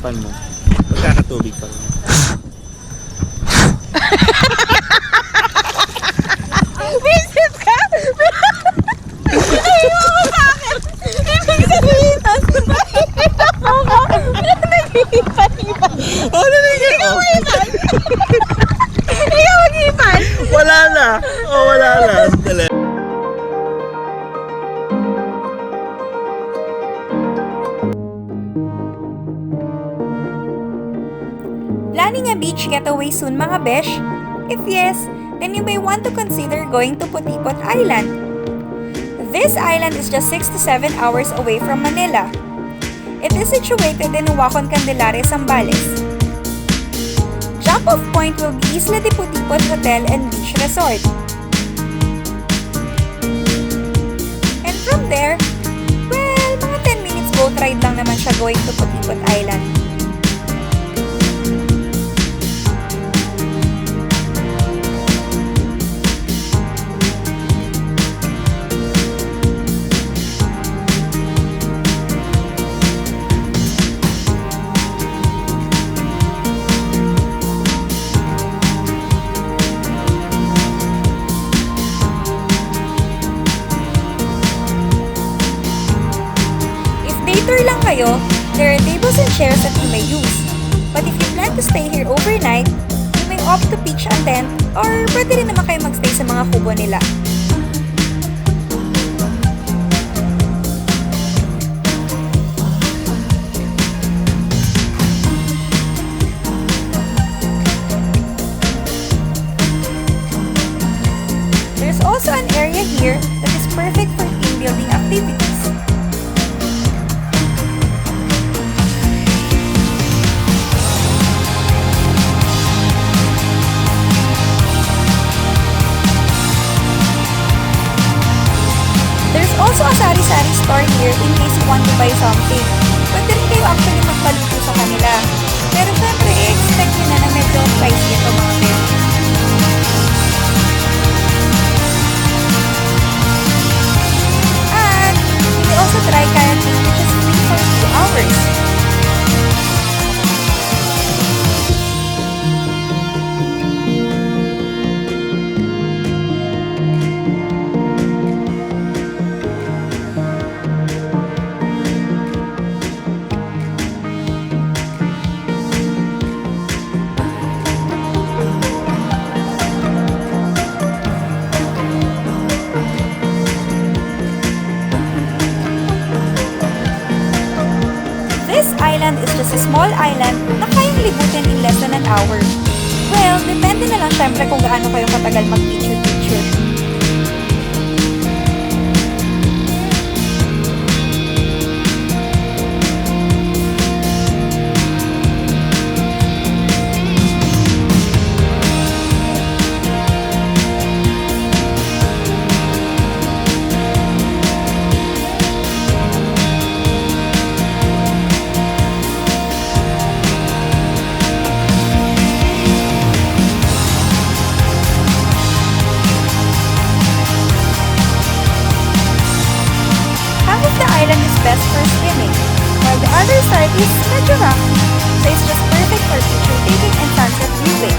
isipan mo, magkakatubig pa rin. Visit ka? Ay, mo ko sa akin. Ibig sabihin, tapos nakikita mo ko. Nag-iipan-ipan. Oh, nalagyan Ikaw mag-ipan. Ikaw mag-ipan. Wala na. Oh, wala na. Dali. Planning a beach getaway soon mga besh? If yes, then you may want to consider going to Potipot Island. This island is just 6 to 7 hours away from Manila. It is situated in Uacon, Zambales. Jump-off point will be Isla de Potipot Hotel and Beach Resort. And from there, well, mga 10 minutes boat ride lang naman siya going to Potipot Island. Tour lang kayo, there are tables and chairs that you may use. But if you plan to stay here overnight, you may opt to pitch a tent or pwede rin naman kayo magstay sa mga kubo nila. There's also an area here that is perfect for team building activities. There's also a sari-sari store here in case you want to buy something. Pwede rin kayo actually magpaluto sa kanila. Pero syempre, expect nyo na medyo pricey ito mga besh. And you may also try kayaking which is free for 2 hours. This island is just a small island na kayang libutin in less than an hour. Well, depende na lang syempre kung gaano kayo katagal mag-picture-picture. Best for swimming, while the other side is medyo rocky, so it's just perfect for picture taking and sunset viewing.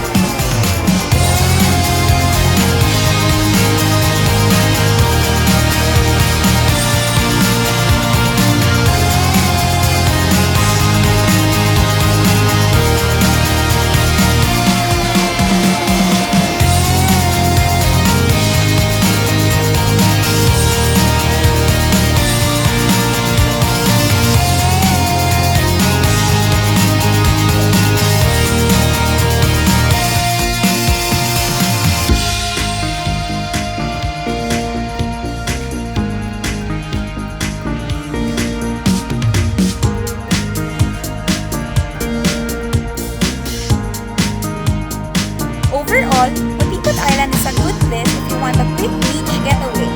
Overall, Potipot Island is a good place if you want a quick beach getaway.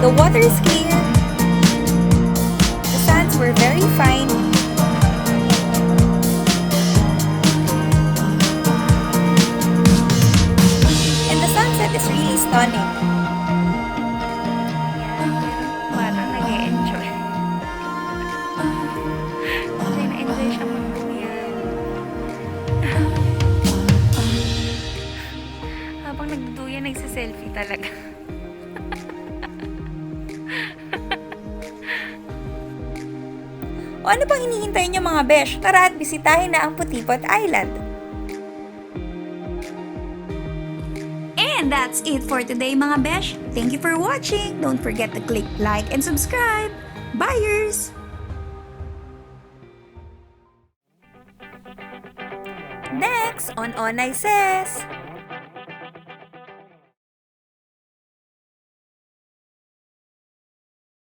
The water is clear, the sands were very fine, and the sunset is really stunning. Parang nag-e-enjoy. Tuya nagsiselfie talaga. O ano bang hinihintay niyo mga besh? Tara at bisitahin na ang Potipot Island. And that's it for today mga besh. Thank you for watching. Don't forget to click like and subscribe. Buyers! Next on Onay Says.